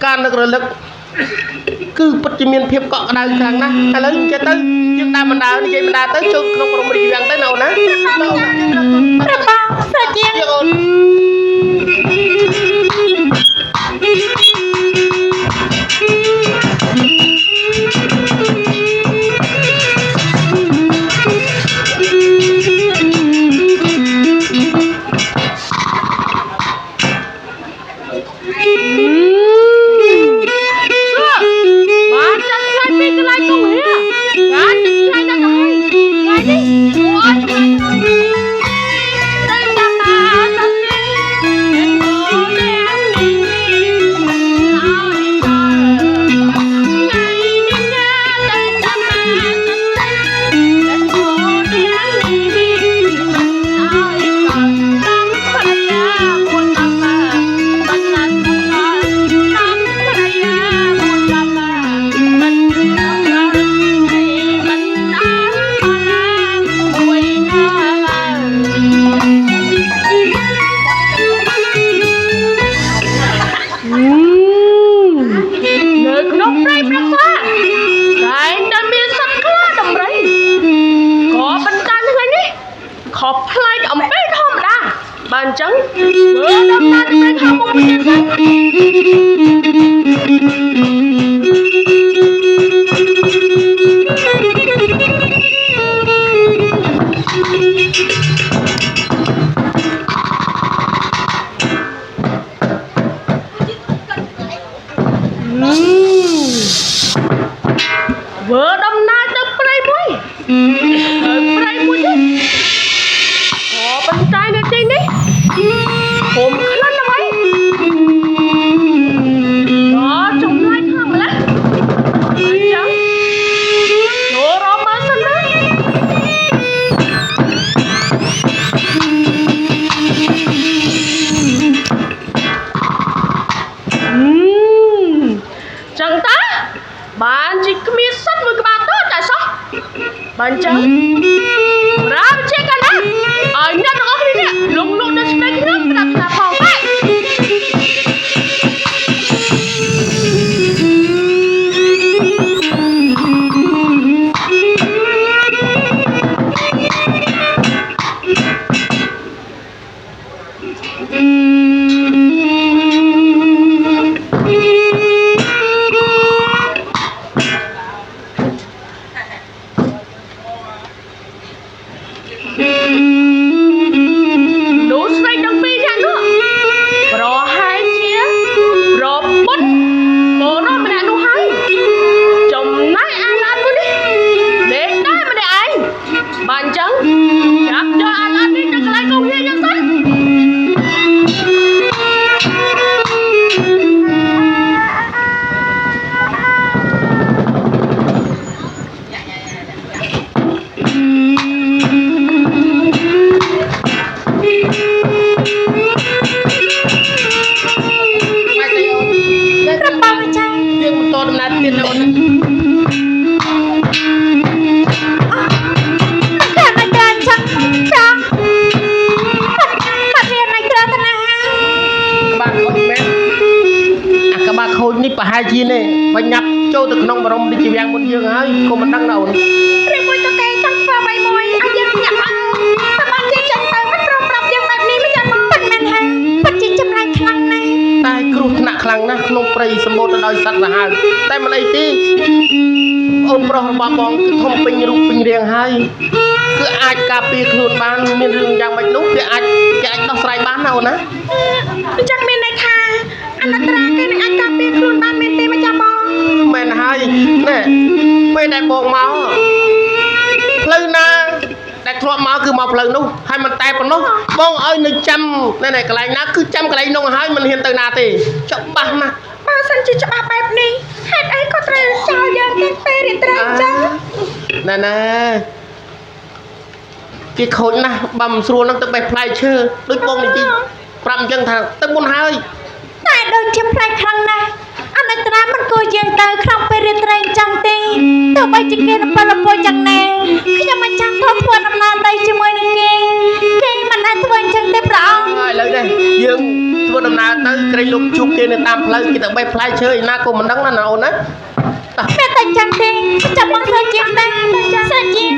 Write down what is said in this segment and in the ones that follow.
បាននឹករលឹកគឺពិតជាមានភាពកក់ក្ដៅខ្លាំងណាស់ឥឡូវចេះទៅយើងតាមបណ្ដានិយាយបណ្ដាទៅចូលក្នុងក្រុមរាជវាំងទៅនៅណាព្រះបងសាជាអូនខុសផ្លែកអំពីធម្មតាបើអញ្ចឹងមើលដំណើរទៅខាងមុខទៀតទៅវើដំណើរទៅព្រៃមួយព្រៃមួយទៀតប៉ុន្តែនៅទីនេះហុំខ្លាំងណាស់ហើយដល់ចម្លែកខ្លាំងម្ល៉េះអញ្ចឹងចូលរកមើលសិនណាចឹងតាបានជាគ្មានសត្វមួយក្បាលតូចតែសោះបើអញ្ចឹងប្រាំជាកណ្ដាលឲ្យអ្នកទាំងអស់គ្នានេះលងលក់នៅស្បែកខ្ញុំស្ដាប់ថាផងបែបនេះប្រហែលជានេះបញ្ញាប់ចូលទៅក្នុងបរមរាជវាំងមុនយើងហើយកុំមិនដឹងណាអូនឬមួយក៏គេចង់ធ្វើអ្វីមួយឲ្យយើងញាក់អត់តែបានជាចឹងទៅមិនព្រមប្រាប់យើងបែបនេះមិនចាំមកពិតមែនហើយពិតជាចម្លែកខ្លាំងណាស់តែគ្រោះថ្នាក់ខ្លាំងណាស់ក្នុងព្រៃសម្បូរទៅដោយសត្វសាហាវតែមិនអីទេអូនប្រុសរបស់បងគឺធំពេញរូបពេញរាងហើយគឺអាចការពារខ្លួនបានមានរឿងយ៉ាងម៉េចនោះគេអាចដោះស្រាយបានណាអូនណាអញ្ចឹងមានន័យថាអនត្រាគេនឹងអាចការពារខ្លួនបានមែនទេម្ចាស់បងមែនហើយណែពេលដែលបងមកផ្លូវណាដែលធ្លាប់មកគឺមកផ្លូវនោះហើយមិនតែប៉ុណ្ណោះបងឲ្យនៅចាំណែកន្លែងណាគឺចាំកន្លែងនោះហើយមិនហ៊ានទៅណាទេច្បាស់ណាស់បើសិនជាច្បាស់បែបនេះហេតុអីក៏ត្រូវចោលយើងទាំងពេលរាត្រីអញ្ចឹងណែគេខូចណាស់បើមិនស្រួលនឹងទៅបេះផ្លែឈើដូចបងនិយាយប្រាប់អញ្ចឹងថាទៅមុនហើយតែដូចជាផ្លែខ្លាំងណាស់អនត្រាមិនគួរយើងទៅក្នុងពេលរាត្រីអញ្ចឹងទេទោះបីជាគេរំពឹងរំពួយយ៉ាងណាខ្ញុំមិនចាំធ្វើដំណើរទៅជាមួយនឹងគេមិនអាចធ្វើអញ្ចឹងទេព្រះអង្គឥឡូវនេះយើងធ្វើដំណើរទៅក្រែងលោកជួបគេនៅតាមផ្លូវគេទៅ ទៅបីផ្លែឈើឯណាក៏មិនដឹងណាអូនណា แม่แต่จังติงจับบังใส่เจียงแต่ใส่เจียง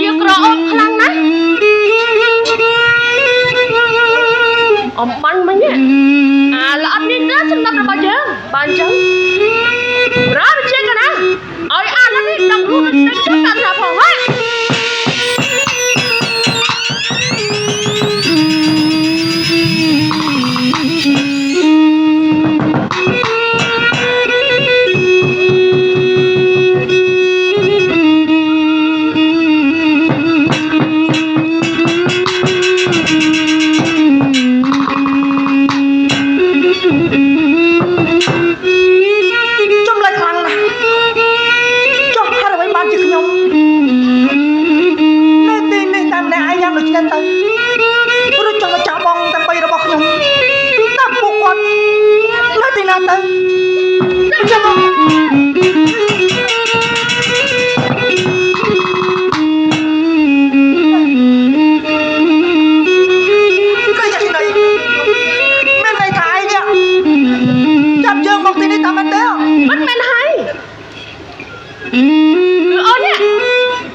ជាក្រអូនខ្លាំងណាស់អំបាញ់មិញអាល្អិតនេះណាសម្រាប់របស់យើងបានចឹងប្រើជាកណាឲ្យអានេះដល់ខ្លួននឹងទៅតាមថាផងហ៎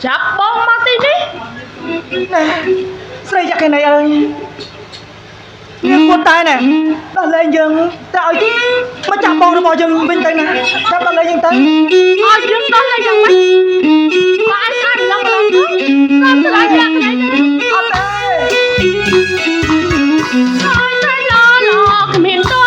ចាប់បងមកទីនេះណែស្រីយ៉ាក់ឯណៃអើយយើងគួរតែណែដល់លេងយើងត្រូវឲ្យមកចាប់បងរបស់យើងវិញទៅណាចាប់ដល់លេងយើងទៅឲ្យយើងដល់លេងយ៉ាងម៉េចក៏ឲ្យស្អាតឡើងឡើងទៅតាមស្រីយ៉ាក់ឯណៃអត់ទេឲ្យតែឡឡគ្មានតង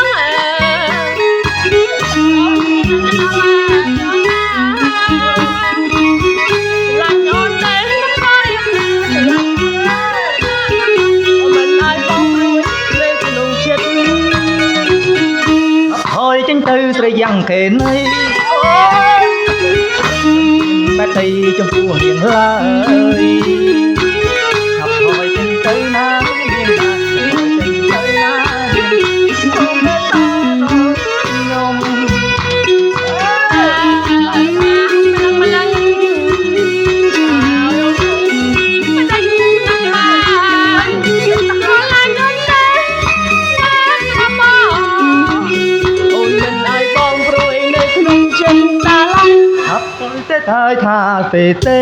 អើ ចេញទៅស្រីយ៉ាងគេណៃបែបទៅចំពោះរៀងឡើយថាហើយចេញទៅណារៀងណាចេញទៅណាសូមមេត្តាដល់ខ្ញុំតែថាទេទេ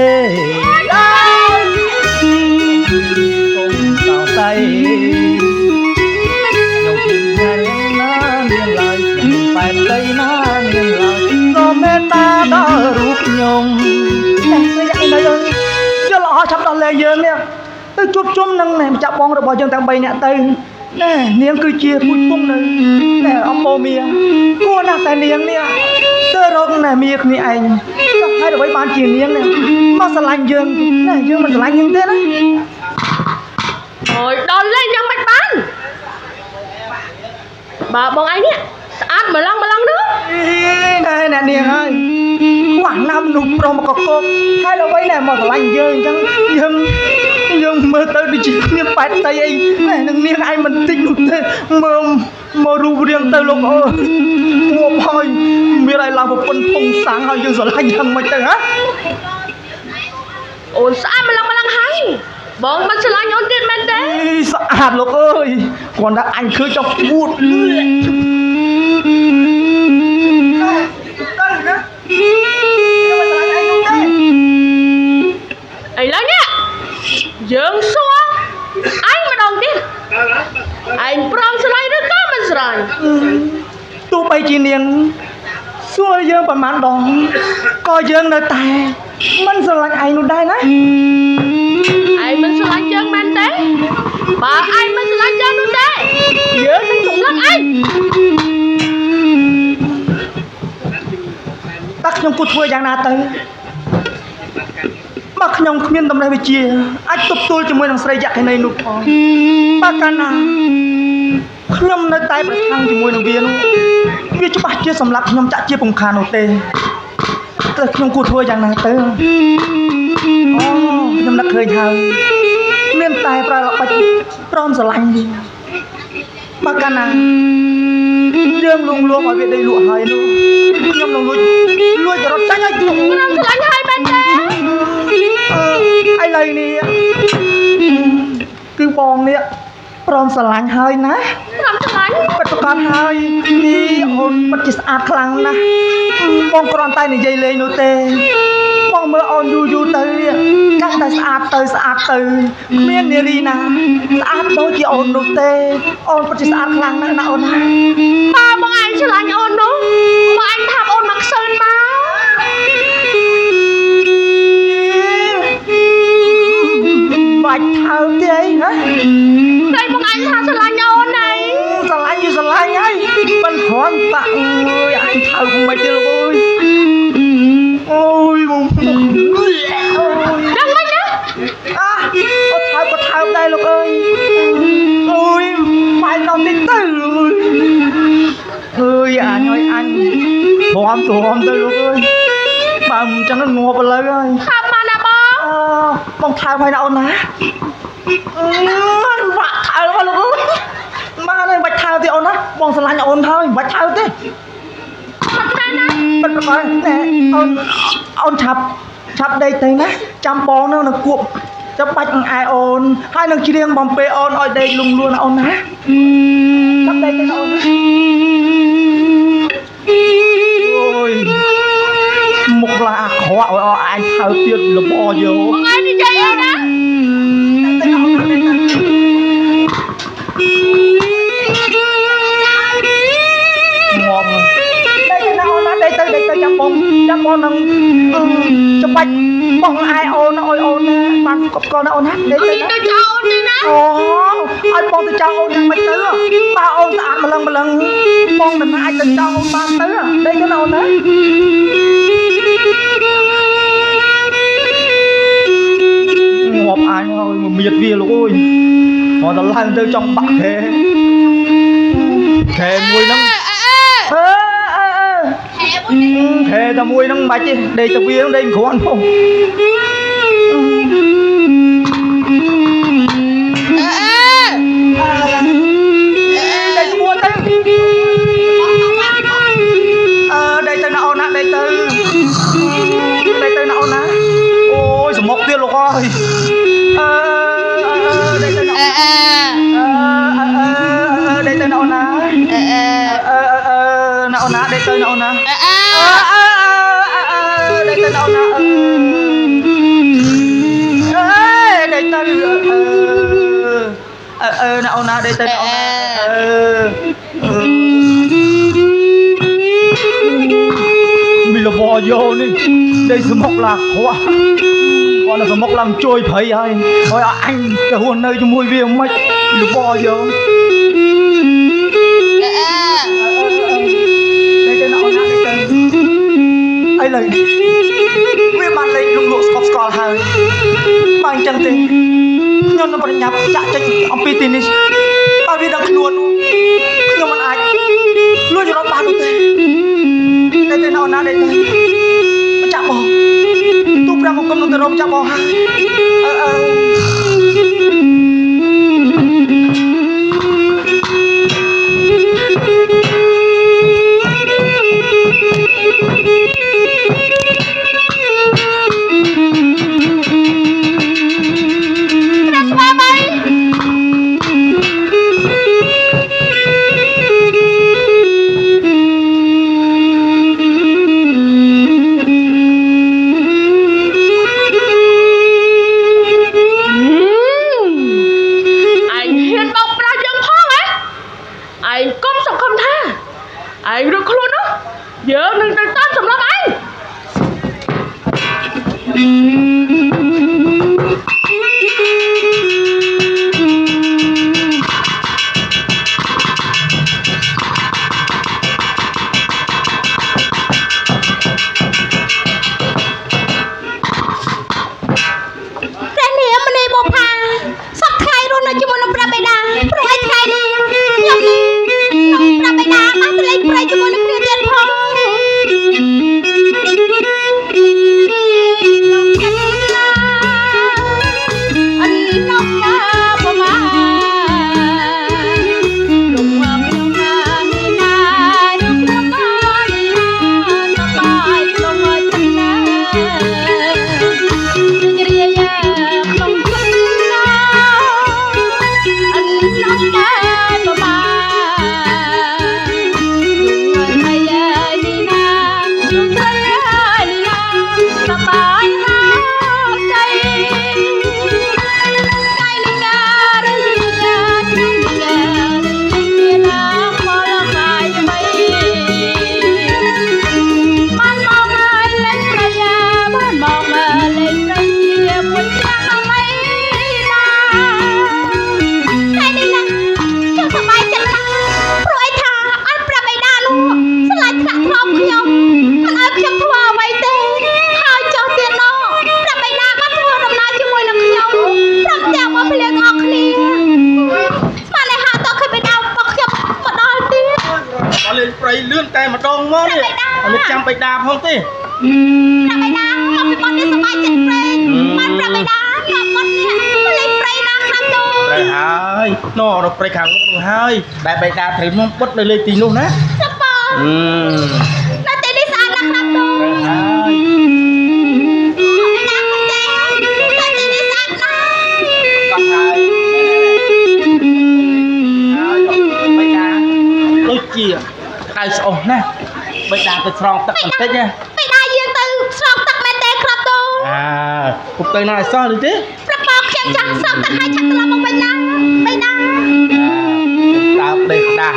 កុំសោកស្ដាយខ្ញុំគិតថាណាមានឡើយបែបដីណាមានឡើយក៏មេត្តាដល់រូបខ្ញុំតែស្រីយ៉ាងនេះយល់ល្អចាប់ដល់លេយើងនេះទៅជួបជុំនឹងម្ចាស់បងរបស់យើងទាំង3នាក់ទៅណែនាងគឺជាពូជពងនៅណែអំបូមៀគួរណាស់តែនាងនេះទៅរកណែមៀគ្នាឯងចង់ឲ្យអ្វីបានជានាងនេះមកស្រឡាញ់យើងណែយើងមិនស្រឡាញ់យើងទេណាអូយដល់លេងយ៉ាងម៉េចបានបើបងឯងនេះស្អាតម្លងនោះណែនាងហើយខ្វះណាំនោះប្រុសមកកកហើយអ្វីណែមកស្រឡាញ់យើងអញ្ចឹងយើងមើលទៅដូចជាគ្មានបែបតៃអីណែនឹងនាងឯងមិនតិចនោះទេមើលមករូបរាងទៅលោកអើយងប់ហើយមានឲ្យឡើងប្រពន្ធធំសាំងហើយយើងស្រឡាញ់យ៉ាងម៉េចទៅហ៎អូនស្អាតម្លងហើយបងមិនស្រឡាញ់អូនទៀតមែនទេស្អាតលោកអើយគ្រាន់តែអញឃើញចុះពួតលឿនទៅណាខ្ញុំមិនស្រឡាញ់ឯងនោះទេឥឡូវនេះយើងសួរអញម្ដងទៀតឯងព្រមស្រឡាញ់ឬក៏មិនស្រឡាញ់ទោះបីជានាងសួរយើងប្រហែលដងក៏យើងនៅតែមិនស្រឡាញ់ឯងនោះដែរណាឯងមិនស្រឡាញ់យើងមែនទេបើឯងមិនស្រឡាញ់យើងនោះទេយើងនឹងសម្លាប់ឯងតើខ្ញុំគួរធ្វើយ៉ាងណាទៅបើខ្ញុំគ្មានតម្រេះវិជ្ជាអាចទប់ទល់ជាមួយនឹងស្រីយក្ខិនីនោះផងបើកាលណាខ្ញុំនៅតែប្រឆាំងជាមួយនឹងវានោះវាច្បាស់ជាសម្រាប់ខ្ញុំចាក់ជាពំខាននោះទេតែខ្ញុំគួរធ្វើយ៉ាងណាទៅអូខ្ញុំនឹកឃើញហើយមានតែប្រើល្បិចព្រមស្រឡាញ់វា បើកាលណាយើងលងលងឲ្យវាដេកលក់ហើយនោះខ្ញុំនឹងលួចរត់ចាញ់ឲ្យខ្ញុំស្រឡាញ់ហើយមែនទេឥឡូវនេះគឺបងនេះព្រមស្រឡាញ់ហើយណាព្រមស្រឡាញ់ពិតប្រាកដហើយនេះអូនពិតជាស្អាតខ្លាំងណាស់បងគ្រាន់តែនិយាយលេងនោះទេបងមើលអូនយូរទៅកាន់តែស្អាតទៅគ្មាននារីណាស្អាតដូចជាអូននោះទេអូនពិតជាស្អាតខ្លាំងណាស់ណាអូនណាបងអញឆ្លាញ់អូននោះបងអញថាអូនមកខ្សឹនមកបាច់ថើបទេអីហ៎តែបងអញថាឆ្លាញ់អូនហើយឆ្លាញ់ហើយមិនគ្រាន់តាក់អើយអញថើបមិនទេលោកអូយបងអូយដល់មិនណាអត់ថើបដែរលោកអើយអូយបាយដល់តិចទៅអើយអញព្រមទៅលោកអើយបើមិនចឹងងាប់ឥឡូវហើយថើបមកណាបងថើបហើយណាអូនណាបាក់ថើបមកលោកអើយមកហើយបាច់ថើបទេអូនណាបងស្រឡាញ់អូនហើយមិនបាច់ថើបទេបាត់ទៅណាបាត់ទៅតែអូនឆាប់ដេកទៅណាចាំបងនឹងគួបចាំបាច់អង្អែអូនហើយនឹងច្រៀងបំពេអូនឲ្យដេកលំលួនអូនណាចាំដេកទៅណាអូនណាអូយមុខឡាអាក្រក់ឲ្យអញថើបទៀតលំអយកបងឯងនិយាយអីណាទៅអូនទៅងាប់ដេកទៅចាំបងនឹងច្បាច់បងអាយអូនអើយអូនណាបានកប់កណាអូនណាដេកទៅចោលអូនទេណាអូឲ្យបងទៅចោលអូនយ៉ាងម៉េចទៅបើអូនស្អាតម្លឹងបងមិនអាចទៅចោលអូនបានទៅដេកទៅណាអូនណាងាប់អាយហើយមកមៀតវាលោកអើយមកដល់ឡើងទៅចង់បាក់ខែមួយហ្នឹងខែតែមួយហ្នឹងមិនបាច់ទេដេកទៅវាហ្នឹងដេកមិនគ្រាន់ផងដេកមួយទៅដេកទៅណាអូនណាដេកទៅណាអូនណាអូយសមុកទៀតលោកអើយដេកទៅណាដេកទៅណាអូនណាណាអូនណាដេកទៅណាអូនណាដេកទៅណាអូនណាដេកទៅណាអូនណាដេកទៅណាអូនណាមីលបយោនេះដេកសមុកឡាខ្វះគាត់នៅសមុកឡើងជួយព្រៃហើយអញទៅហួននៅជាមួយវាមិនលបយោឥឡូវវាបានលេងលំលក់ស្កប់ស្កល់ហើយបើអញ្ចឹងទេខ្ញុំនឹងប្រញាប់ចាក់ចេញអំពីទីនេះឲ្យវាដឹងខ្លួនខ្ញុំមិនអាចលួចរត់បាននោះទេតែទៅណាអូនណាដេកទៅមកចាក់បងទូប្រាំមកគុំនឹងទៅរកចាក់បងហើយ lên prey lươn tay mà đong món đi anh ấy chăm bạch đạp không tí ប្របៃតាមកពីបងនេះសប្បាយចិត្តព្រេងបានប្របៃតាមកបងនេះលេងព្រៃណាខាងទូ prey hai nó nó prey khẳng nó hai đại bạch đạp thấy mong bất lên tí luôn á សប្បាយ នៅទីនេះស្អាតណាស់ខាងទូ prey hai ណាស់ចានៅទីនេះស្អាតណាស់ con hai bạch đạp đôi chia khai sổ nè bạch đạp từ sòng tắc còn tết nha បៃតាយើងទៅស្រង់ទឹកមែនទេខាងទូ cục tay này sao được thế ប្របងខ្ញុំចាក់ស្រង់ទឹកឲ្យឆាក់ត្រឡប់មកវិញណាបៃតា đạp đây đạp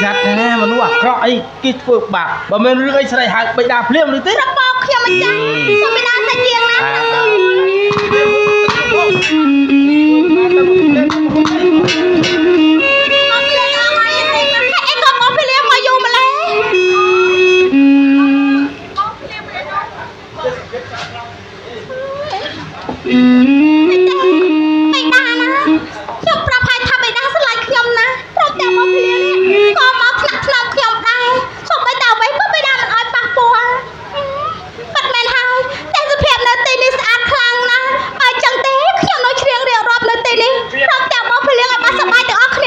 giặt nè mà nó rõ ấy cái phượng bạc và mình rưỡi sẽ hai bạch đạp liêm được thế ប្របងខ្ញុំមិនចាស់សូមបៃតាសាច់ជាងណាខាងទូមកលេងអស់ហើយទេអីក៏មកភ្លាមមកយូរម្លេះ បៃតាណាខ្ញុំប្រាប់ឲ្យថាបៃតាស្រឡាញ់ខ្ញុំណាព្រមទាំងមកភ្លានេះក៏មកថ្នាក់ថ្នមខ្ញុំដែរសូម្បីតែអ្វីក៏បៃតាមិនឲ្យប៉ះពាល់បាត់មែនហើយតែសភាពនៅទីនេះស្អាតខ្លាំងណាស់បើចឹងទេខ្ញុំនៅច្រៀងរៀបរាប់នៅទីនេះព្រមទាំងមកភ្លាឲ្យបានសប្បាយទាំងអស់គ្នា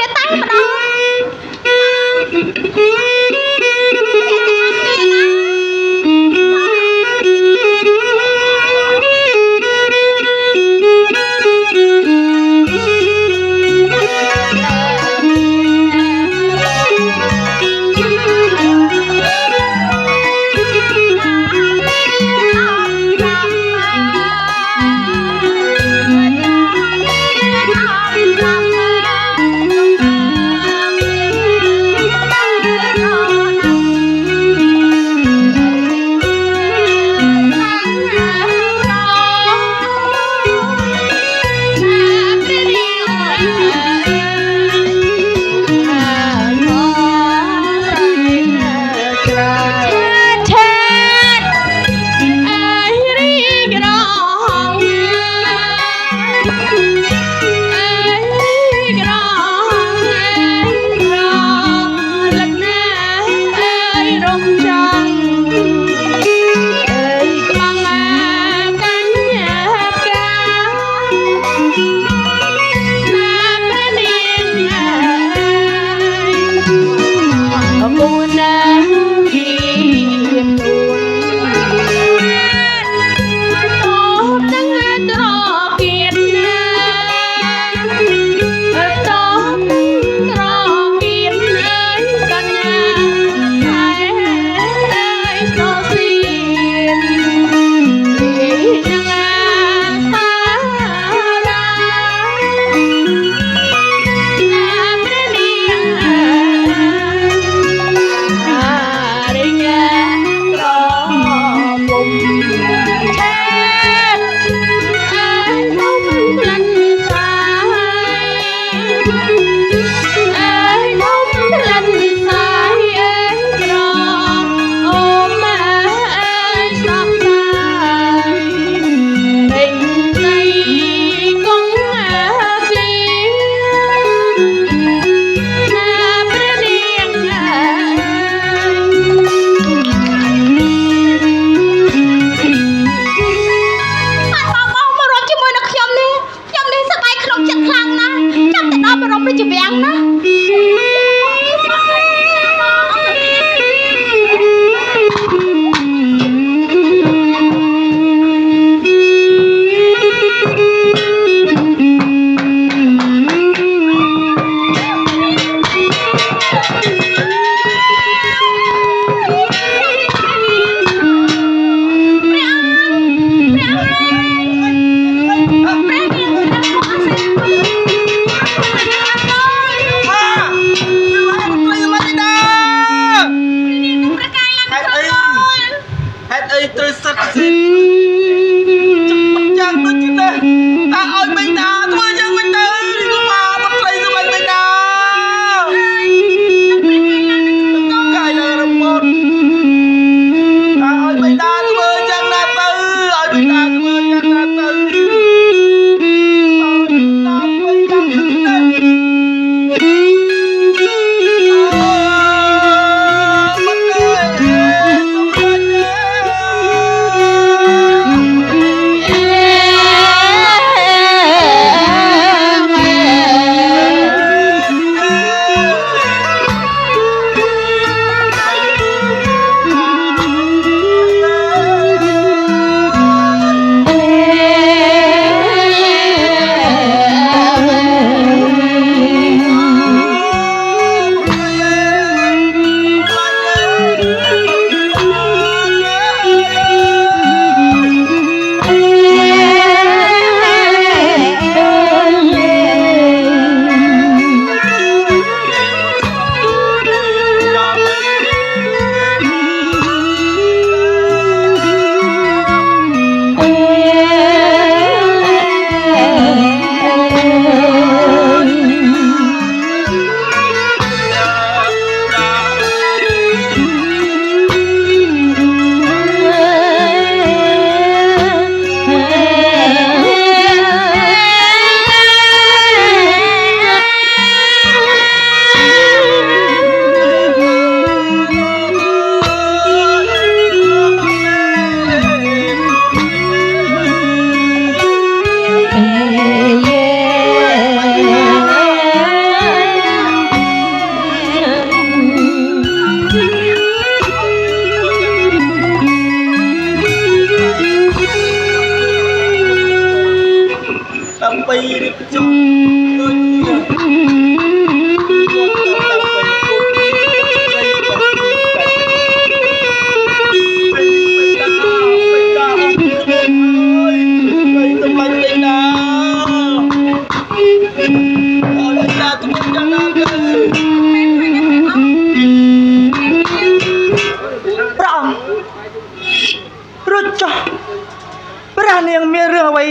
នាងមានរឿងអ្វី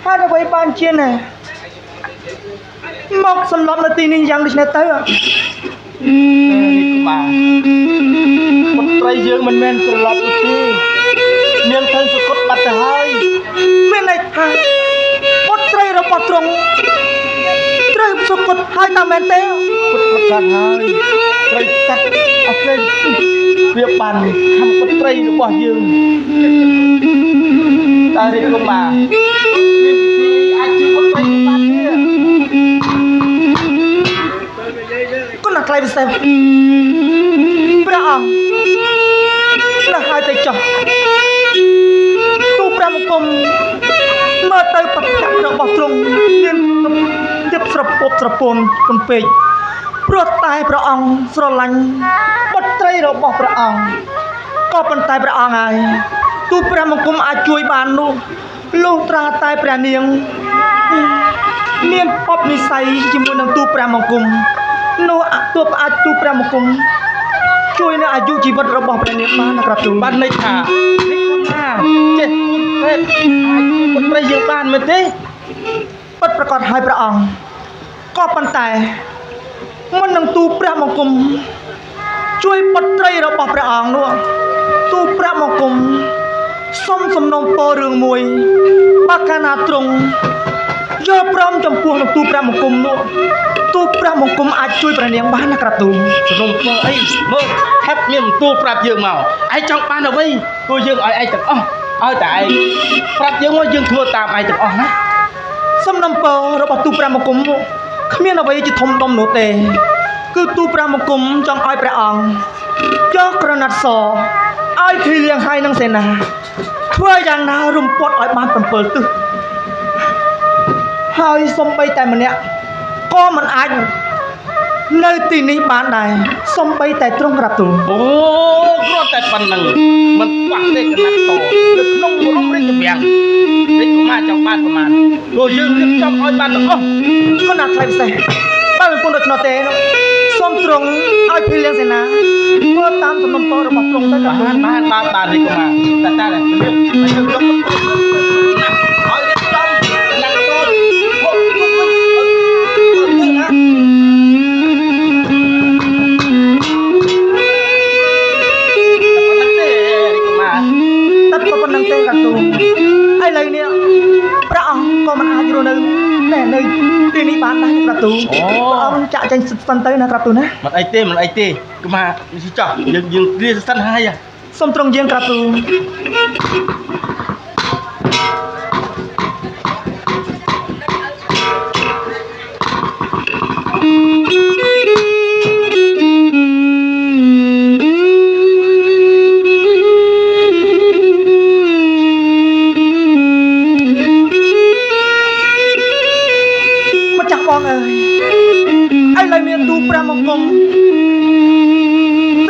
ហើយអ្វីបានជាណែមកសន្លប់នៅទីនេះយ៉ាងដូចនេះទៅនេះក្បាលមន្ត្រីយើងមិនមែនសន្លប់ទេនាងត្រូវសគត់បាត់ទៅហើយមានន័យថាមន្ត្រីរបស់ទ្រង់ត្រូវសគត់ហើយតាមមែនទេគត់កាត់ហើយត្រូវកាត់អស់ពេលវាបានខំមន្ត្រីរបស់យើងតារីកុមារមានពីអាចជាមន្ត្រីបានទេគុណថ្លៃពិសេសព្រះអង្គព្រះហើយទៅចុះទូព្រះមង្គមមើលទៅបច្ចៈរបស់ទ្រង់មានទៀតស្រពប់ស្រពន់ប៉ុនពេកព្រោះតែព្រះអង្គស្រឡាញ់បុត្រីរបស់ព្រះអង្គក៏ប៉ុន្តែព្រះអង្គហើយទូព្រះមង្គមអាចជួយបាននោះលុះត្រាតែព្រះនាងមានបបនិស័យជាមួយនឹងទូព្រះមង្គមនោះទោះអាចទូព្រះមង្គមជួយនៅអាយុជីវិតរបស់ព្រះនាងបានណាក្រាបទូលបានន័យថានេះគុណណាចេះពេទ្យអាចបុត្រីយើងបានមែនទេពិតប្រកបហើយព្រះអង្គក៏ប៉ុន្តែមុននឹងទូព្រះមង្គមជួយបុត្រីរបស់ព្រះអង្គនោះទូព្រះមង្គមសុំសំណូមពររឿងមួយបើកាលណាទ្រង់យល់ព្រមចំពោះនឹងទូព្រះមង្គមនោះទូព្រះមង្គមអាចជួយព្រះនាងបានណាក្រាបទូលសំណូមពរអីមើលថែបមានទូប្រាប់យើងមកឯងចង់បានអ្វីព្រោះយើងឲ្យឯងទាំងអស់ឲ្យតែឯងប្រាប់យើងមកយើងធ្វើតាមឯងទាំងអស់ណាសំណូមពររបស់ទូព្រះមង្គមនោះគ្មានអ្វីជាធំដុំនោះទេគឺទូព្រះមង្គមចង់ឲ្យព្រះអង្គយកក្រណាត់សឲ្យធីលៀងហើយនឹងសេនាធ្វើយ៉ាងណារំពាត់ឲ្យបាន7ទិសហើយសំបីតែម្នាក់ក៏មិនអាចនៅទីនេះបានដែរសំបីតែទ្រង់ក្រាបទូលអូគ្រាន់តែប៉ុណ្្នឹងមិនខ្វះទេកណាត់តនៅក្នុងរំរាជវាំងរាជកុមារចង់បានប្រមាណព្រោះយើងរៀបចំឲ្យបានទាំងអស់ក៏ណាត់ថ្លៃពិសេសបើមិនពុនដូច្នោះទេសូមទ្រង់ឲ្យភីលៀងសេនាធ្វើតាមសំណុំពររបស់ទ្រង់ទៅបានរាជកុមារតែយើងយកឲ្យរៀបចំឡើងទៅហូបជុំវិញណាប៉ុណ្ណឹងទេកាទូឥឡូវនេះព្រះអង្គក៏មិនអាចរស់នៅទីនេះបានដែរកាទូព្រះអង្គចាក់ចេញសិនទៅណាកាទូណាមិនអីទេកុមារចោះយើងរៀនសិនហើយសូមត្រង់យើងកាទូបងអើយឥឡូវមានទូព្រះមង្គម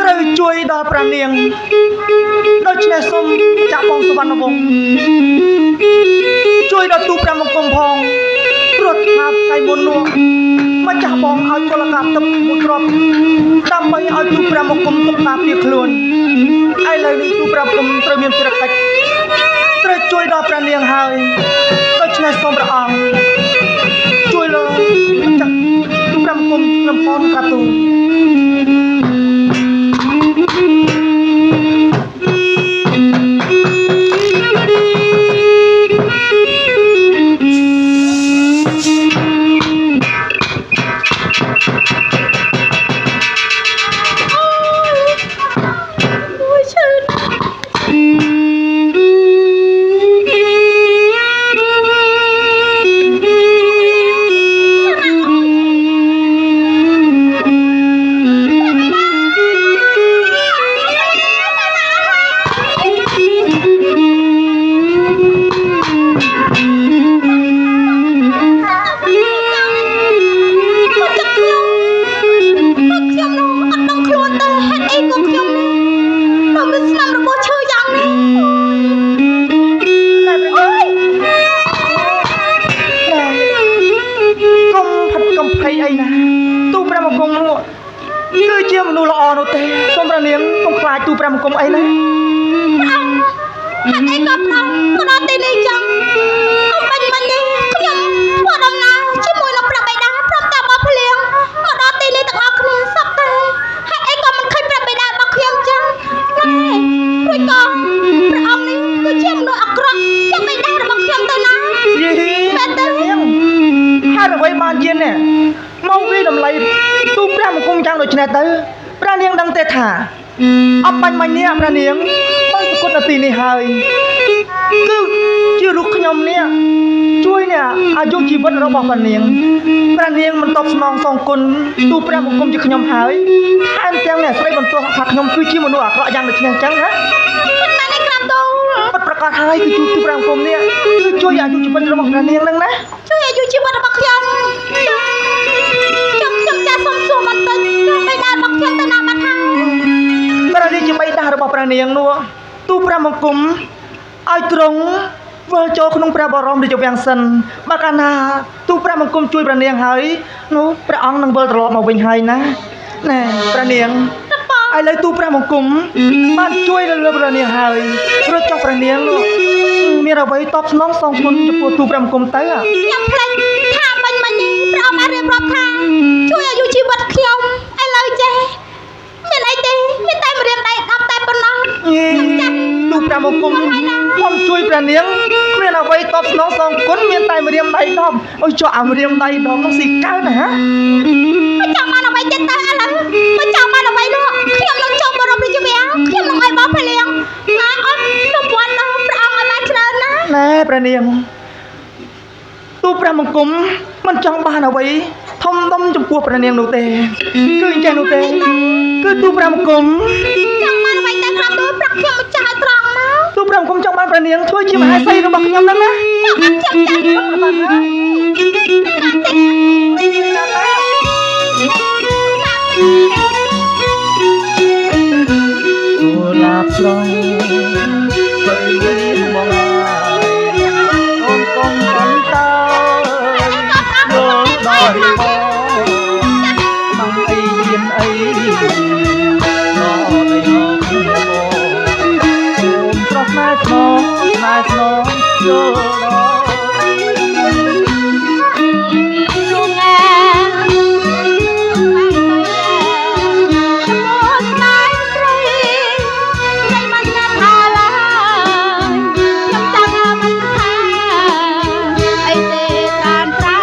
ត្រូវជួយដល់ព្រះនាងដូច្នេះសូមចាក់បងសុវណ្ណវង្សជួយដល់ទូព្រះមង្គមផងព្រោះថាថ្ងៃមុននោះម្ចាស់បងឲ្យពលកម្មទឹកមួយគ្រាប់ដើម្បីឲ្យទូព្រះមង្គមទុកការពារខ្លួនឥឡូវនេះទូព្រះមង្គមត្រូវមានភារកិច្ចត្រូវជួយដល់ព្រះនាងហើយដូច្នេះសូមព្រះអង្គជួយលើចាក់ព្រះមង្គមត្រឹមផងកាទូ ហេតុអីក៏ប្រងមកដល់ទីនេះចឹងអំបញ្ញមិញនេះខ្ញុំធ្វើដំណើរជាមួយនឹងព្រះបិតាព្រមទាំងបងភ្លៀងមកដល់ទីនេះទាំងអស់គ្នាសពតែហេតុអីក៏មិនឃើញព្រះបិតារបស់ខ្ញុំចឹងណែរួចក៏ព្រះអង្គនេះគឺជាមនុស្សអាក្រក់ជាបិតារបស់ខ្ញុំទៅណា យី មែនទេ ហេតុអ្វីបានជានេះមកវាតម្លៃទូព្រះមង្គមយ៉ាងដូចនេះទៅព្រះនាងដឹងទេថាអបបញ្ញមិញនេះព្រះនាងបានប្រកួតនៅទីនេះហើយគឺជារូបខ្ញុំនេះជួយនេះអាយុជីវិតរបស់ព្រះនាងមិនតបស្នងសងគុណទូព្រះមង្គមជាខ្ញុំហើយថែមទាំងនេះស្រីបន្ទោសថាខ្ញុំគឺជាមនុស្សអាក្រក់យ៉ាងដូចនេះអញ្ចឹងណា មិនមែនទេក្រាបទូល ពិតប្រាកដហើយគឺទូព្រះមង្គមនេះគឺជួយអាយុជីវិតរបស់ព្រះនាងហ្នឹងណា ជួយអាយុជីវិតរបស់ខ្ញុំខ្ញុំចាស់សុំសួរបន្តិចខ្ញុំបិតារបស់ខ្ញុំទៅណាបាត់ហើយ ព្រះរាជបិតារបស់ព្រះនាងនោះទូព្រះមង្គមឲ្យទ្រង់វិលចូលក្នុងព្រះបរមរាជវាំងសិនបើកាលណាទូព្រះមង្គមជួយព្រះនាងហើយនោះព្រះអង្គនឹងវិលត្រឡប់មកវិញហើយណាណែព្រះនាងឥឡូវទូព្រះមង្គមបានជួយលើព្រះនាងហើយរួចចុះព្រះនាងនោះមានអ្វីតបស្នងសងគុណចំពោះទូព្រះមង្គមទៅ ខ្ញុំភ្លេចថាបាញ់មិញនេះព្រះអង្គបានរៀបរាប់ថាជួយអាយុជីវិតខ្ញុំឥឡូវចេះមានអីទេមានតែម្រាមដៃ10តែប៉ុណ្ណោះខ្ញុំចាស់ ទូព្រះមង្គមខ្ញុំជួយព្រះនាងគ្មានអ្វីតបស្នងសងគុណមានតែម្រាមដៃ10អុយចុះអាម្រាមដៃ10នោះស៊ីកើតណា មិនចង់បានអ្វីទៀតទៅឥឡូវមិនចង់បានអ្វីនោះខ្ញុំនឹងចូលបរមរាជវាំងខ្ញុំនឹងឲ្យបងភ្លៀងណាអត់រង្វាន់ដល់ព្រះអង្គឲ្យបានច្រើនណា ណែព្រះនាងទូព្រះមង្គមមិនចង់បានអ្វីធំដុំចំពោះព្រះនាងនោះទេគឺអញ្ចឹងនោះទេគឺទូព្រះមង្គម ចង់បានអ្វីតែក្រាបទូលប្រាប់ខ្ញុំចាស់ឲ្យត្រង់មក ទូព្រះមង្គមចង់បានព្រះនាងធ្វើជាមហាសីរបស់ខ្ញុំហ្នឹងណា ចាំបានចាំចាស់បានទូលាប់ស្រងបើមានមកអូនកុំអន្តើយកដល់រីបងបងអីមានអីដល់ដីមកខ្ញុំអូនស្រស់ណែស្នងយកដល់ លងអាបានទៅចាំស្នេហ៍ស្រីនៃមិនណាថាឡើយខ្ញុំចង់មិនថាអីទេតាមប្រា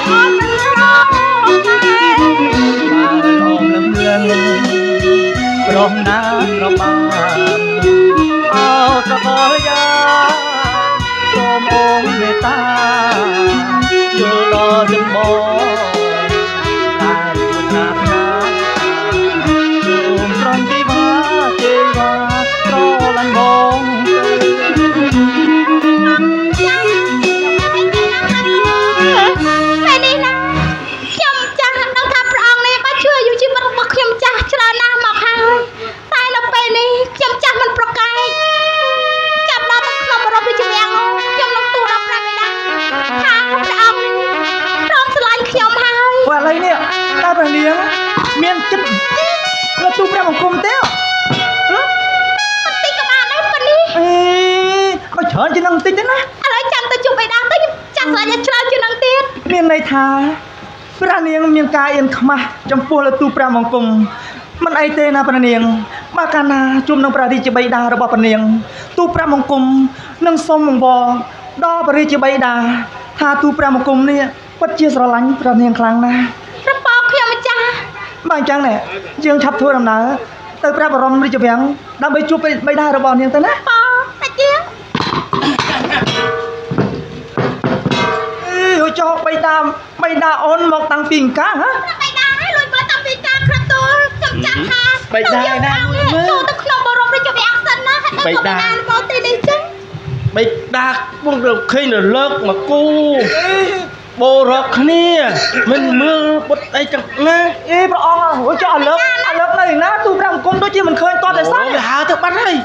អត់មិនរកតែ បានអមលឹមលឹងប្រំណាប្របានអោតកលយាសូមអូនមេត្តាយល់ដល់ចំបងតែប្រាថ្នាសូមត្រង់ជីវ៉ាជេវ៉ាត្រឡាញ់បងទៅ ចាំតែនេះណាខ្ញុំចាស់ដឹងថាព្រះអង្គនេះបានជួយអាយុជីវិតរបស់ខ្ញុំចាស់ច្រើនណាស់មកហើយតែនៅពេលនេះខ្ញុំចាស់មិនប្រកែកចាប់ដល់ទៅក្នុងបរមរាជវាំងនោះខ្ញុំនឹងទូលដល់ព្រះបិតាថាព្រះអង្គនេះព្រមស្រឡាញ់ខ្ញុំហើយ ឥឡូវនេះតើព្រះនាងមានចិត្តលើទូព្រះបង្គំទេហ៎ បន្តិចក៏បានដែរប៉ុណ្នេះ អេបើច្រើនជាងនឹងបន្តិចទេណា ឥឡូវចាំទៅជួបបិតាទៅខ្ញុំចាស់ស្រឡាញ់ឲ្យច្រើនជាងនឹងទៀត មានន័យថាព្រះនាងមានការអៀនខ្មាស់ចំពោះលើទូព្រះបង្គំមិនអីទេណាព្រះនាងបើកាលណាជួបនឹងព្រះរាជបិតារបស់ព្រះនាងទូព្រះបង្គំនឹងសូមអង្វរដល់ព្រះរាជបិតាថាទូព្រះបង្គំនេះពិតជាស្រឡាញ់ព្រះនាងខ្លាំងណាស់ ព្រះពរខ្ញុំម្ចាស់ បើអញ្ចឹងណែយើងឆាប់ធ្វើដំណើរទៅព្រះបរមរាជវាំងដើម្បីជួបបិតារបស់នាងទៅណា ពរតាជា អេចុះបិតាអូនមកតាំងពីអង្ការហ៎ បិតាឲ្យលួចមើលតាំងពីការក្រាបទូលខ្ញុំចាស់ថា បិតាឯណាលួចមើល ចូលទៅក្នុងបរមរាជវាំងសិនណាហើយ បិតា មកទីនេះចឹង បិតាបងរកឃើញរលឹកមកគូបោរកគ្នាមិនមើលពុតអីចឹងណា អេព្រះអង្គអូចុះឥឡូវនៅឯណាទូព្រះបង្គំដូចជាមិនឃើញតតែសោះ អូវាហៅទៅបាត់ហើយ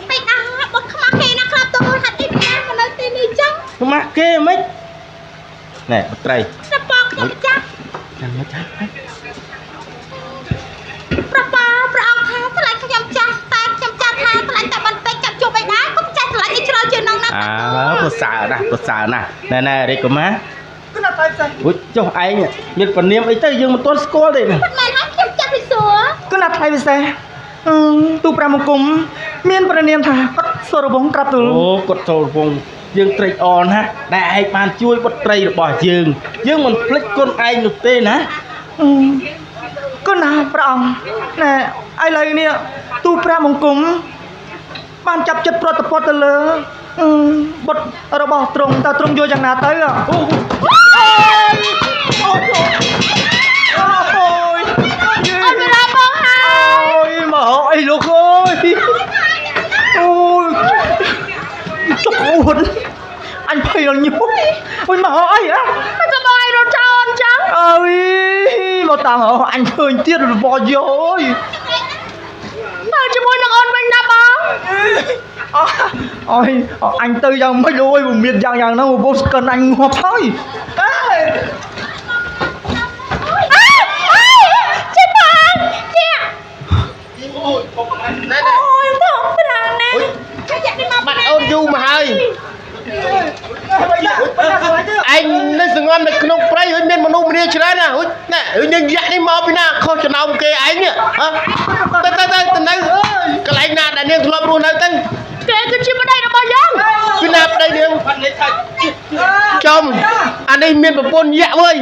បិតាបុតខ្មាស់គេណាក្រាបទូលហាត់អីបិតាមកនៅទីនេះចឹង ខ្មាស់គេមិនណែបត្រី ព្រះពរខ្ញុំម្ចាស់ ចាំមកចាស់ ព្រះពរព្រះ สานะประสานะแน่ๆเด็กก็มา cứ là tay say อุ้ยเจ้าไอ้เนี่ยมีปนเนียมไอ้เต้ยังมันต้นสกอเลยนะ มันให้ខ្ញុំចាប់ពីសួរ cứ là tay say tu pra một cúm miên pra niệm thà bắt sờ bóng cặp từ โอ้กดโซลวงយើងត្រេកអរណាដែលឯងបានជួយបុត្រីរបស់យើងមិនភ្លេចគុណឯងនោះទេណា cứ là pra ông nè ai lấy nè tu pra một cúm ban chập chật pro tập pro từ lơ bật ở bỏ trùng ta trùng vô chẳng nào tới à ôi អត់មានបងហើយ ôi mà hỏi lúc ơi ôi chúc ổn anh phải là nhiều ôi mà hỏi á មិនសប្បាយរត់ចោលអញ្ចឹង ơi mà tao hỏi anh hơi tiết rồi bỏ vô ơi ទៅជាមួយនឹងអូនវិញណាបង ôi anh tư rằng mấy đôi vùng miền rằng nó vô cần anh ngọt thôi ជាបងជា អូយណែ អូយបងប្រាំងណាចាក់នេះមក បាត់អូនយូរមកហើយឯងនៅសងំនៅក្នុងព្រៃហើយមានមនុស្សម្នាច្រើនណាហុយណែយើងយ៉ាក់នេះមកពីណាខុសចំណោមគេឯងហ៎ទៅនៅកន្លែងណាដែលនាងធ្លាប់រស់នៅទៅ គេគឺជាប្តីរបស់យើង ពីណាប្តីនាងចំអានេះមានប្រពន្ធយ៉ាក់វើយ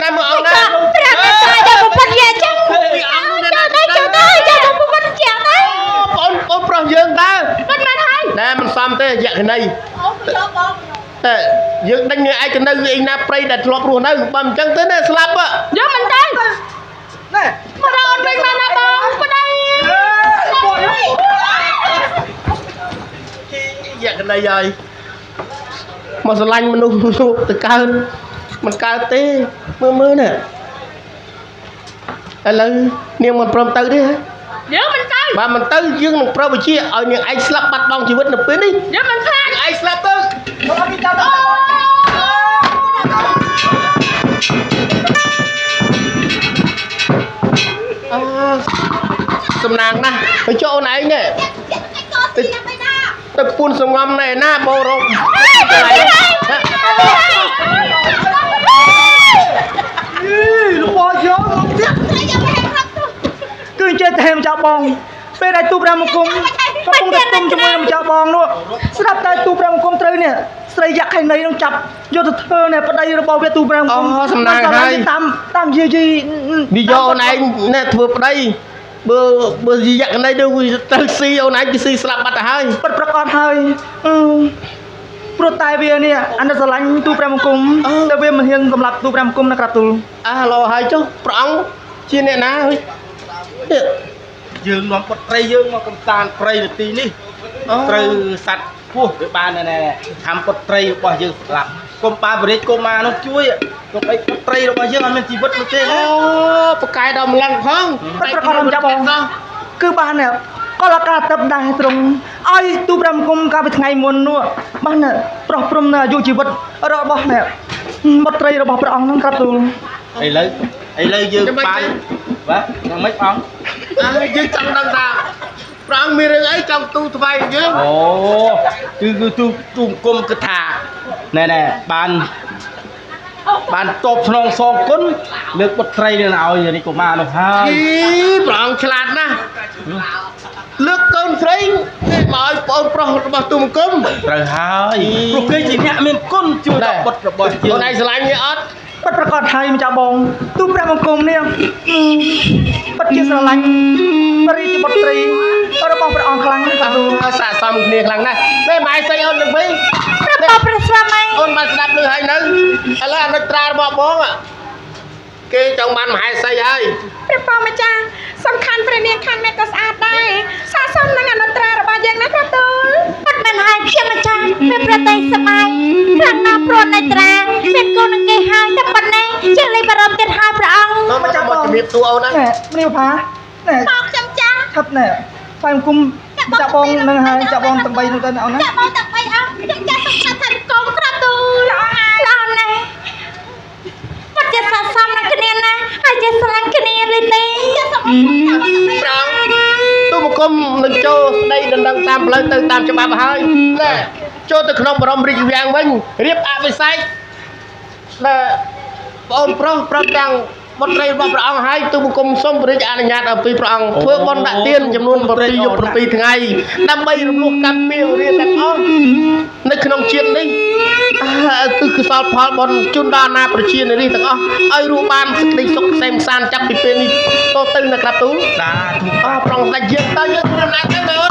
ណែមើលអង្គណា ប្រាំងតែតែប្រពន្ធយាចឹង ពីអង្គនោះ ចូលទៅចូលប្រពន្ធជាងទៅ បងប្រុសយើងតើ មិនមែនហើយ ណែមិនសមទេយ៉ាក់កណី អូចូលបង តែយើងដេញឯកនៅឯណាព្រៃដែលធ្លាប់រស់នៅបើមិនចឹងទៅណែស្លាប់ យើងមិនដឹង nè មករត់វិញមកណាបងប្តី យ៉ាក់កណីហើយមកស្រឡាញ់មនុស្សទៅកើតមិនកើតទេមើលណែឥឡូវនាងមិនព្រមទៅទេ យើងមិនទៅ បើមិនទៅយើងនឹងប្រពជាឲ្យនាងឯងស្លាប់បាត់បង់ជីវិតនៅពេលនេះ យើងមិនខ្លាច ឯងស្លាប់ទៅ Kalau kita tak សំណាងណាស់ទៅចូលអូនឯងនេះទៅពួនសងំណែណាបោរង lúc bỏ vô cứ chơi thêm chào bông bên này tu ra một cung có cung tập cung cho mình chào bông luôn sắp tới tu ra một cung tới nè xây giặc hay này nó chập vô từ thơ này bắt đây nó bao về tu ra một cung tam gì និយាយអូនឯងណែធ្វើប្តីបើនិយាយកណៃទៅទៅស៊ីអូនឯងគឺស៊ីស្លាប់បាត់ទៅហើយ bật bật con hơi pro tai về nè anh đã lạnh tu ra một cung tại vì mình hiện cầm lập tu ra một cung là cả tu អើឡូហើយចុះព្រះអង្គជាអ្នកណាហើយយើងនាំបុត្រីយើងមកកំសាន្តព្រៃនៅទីនេះត្រូវសัตว์ពោះវាបានណែធ្វើបុត្រីរបស់យើងស្លាប់កុំបាបរិទ្ធកុំមកនោះជួយកុំអីបុត្រីរបស់យើងអត់មានជីវិតនោះទេណាប្រកែដល់ម្លឹងផង bật con làm chào bông cứ ban nè có là cả tập đài trong ai tu ra một cung cả về ngày muôn nữa ban nè pro prom nè vô chỉ vật ở bò nè mất trai rồi bò pro ông nó cắt tu ឥឡូវយើងបាយបាទយ៉ាងម៉េចអង្គយើងចង់ដឹងថាព្រះអង្គមានរឿងអីចង់ទូថ្វាយយើងអូគឺទូអង្គមគិតថាណែបានតបស្នងសងគុណលើកបុត្រីនឹងឲ្យនេះកុមារនោះហើយព្រះអង្គឆ្លាតណាស់លើកកូនស្រីមកឲ្យបងប្រុសរបស់ទូអង្គមត្រូវហើយព្រោះគេជាអ្នកមានគុណជួយដល់បុត្ររបស់យើងអូនឯងស្រឡាញ់វាអត់ bắt pro con hai mình chào bông tu ra một cung nè bắt kia sờ lạnh bắt đi cho bắt trai ở bông pro ông khăng cả tu ស័កសមគ្នាខ្លាំងណាស់តែម៉ែស្អីអូននឹងវិញ ប្រពប្រស្វាមី អូនបានស្ដាប់ឮហើយនៅឥឡូវអនុត្រារបស់បងគេចង់បានមហេសីហើយ ព្រះបងម្ចាស់សំខាន់ព្រះនាងខាងនេះក៏ស្អាតដែរសាសមនឹងអនុត្រារបស់យើងណាព្រះទូលអត់មែនហើយខ្ញុំម្ចាស់មានប្រទេសសម័យខ្លាំងណាស់ព្រោះអនុត្រាមានកូននឹងគេហើយតែប៉ុណ្ណេះជាលេបរំទៀតហើយព្រះអង្គ មកចាំមកជំរាបសួរអូនណា nè mình phá nè បងខ្ញុំចាស់ thấp nè phải cung chào bông nè hai chào bông tầm bay nữa tên nào nè ចាក់មកតែបីអស់ខ្ញុំចាស់សំខាន់ថាកូនព្រះទូលល្អណាស់បាត់ចិត្តសាសមនឹងគ្នាណាហើយចេះស្រឡាញ់គ្នាលេទេចាស់សំខាន់ ប្រងទូមកគុំនឹងចូលស្ដីដណ្ដឹង តាមផ្លូវទៅតាមច្បាប់ហើយណែចូលទៅក្នុងបរមរាជវាំងវិញរៀបអភិសេកណែបងប្រុសប្រាប់ទាំងបុត្រីរបស់ព្រះអង្គហើយទូបង្គំសូមព្រះរាជអនុញ្ញាតឲ្យពីព្រះអង្គធ្វើបុណ្យដាក់ទានចំនួន7យប់7ថ្ងៃដើម្បីរំលោះកម្មពៀវរាទាំងអស់នៅក្នុងជាតិនេះគឺកុសលផលបុណ្យជូនដល់អាណាប្រជានារីទាំងអស់ឲ្យរស់បានសេចក្តីសុខក្សេមក្សាន្តចាប់ពីពេលនេះតទៅនៅក្រាបទូលសាធុប្រងស្ដេចយើងទៅយើងធ្វើដំណើរទៅមើល